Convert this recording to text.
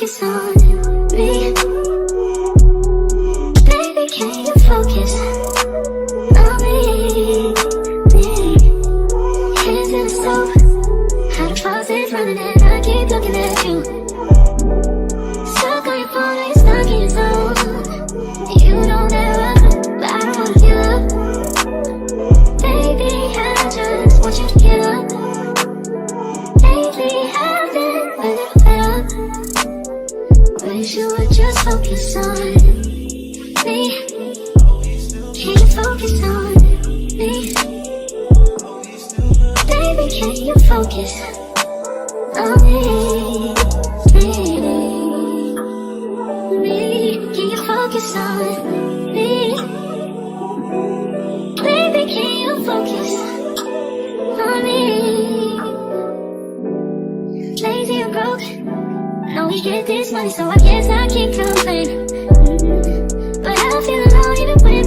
focus on me? Baby, can you focus on me? Hands in the soap, how the faucet's running and I keep looking at you. Stuck on your phone, like stuck in your zone. You don't ever, but I don't wanna give up. Baby, I just want you to get up. Lately I've been a little fed up. Wish you would just focus on me. Can you focus on me? Baby, can you focus on me? Can you focus on me? Baby, can you focus on me? Lazy and broke, know we get this money, so I guess I can't complain. But I feel alone even when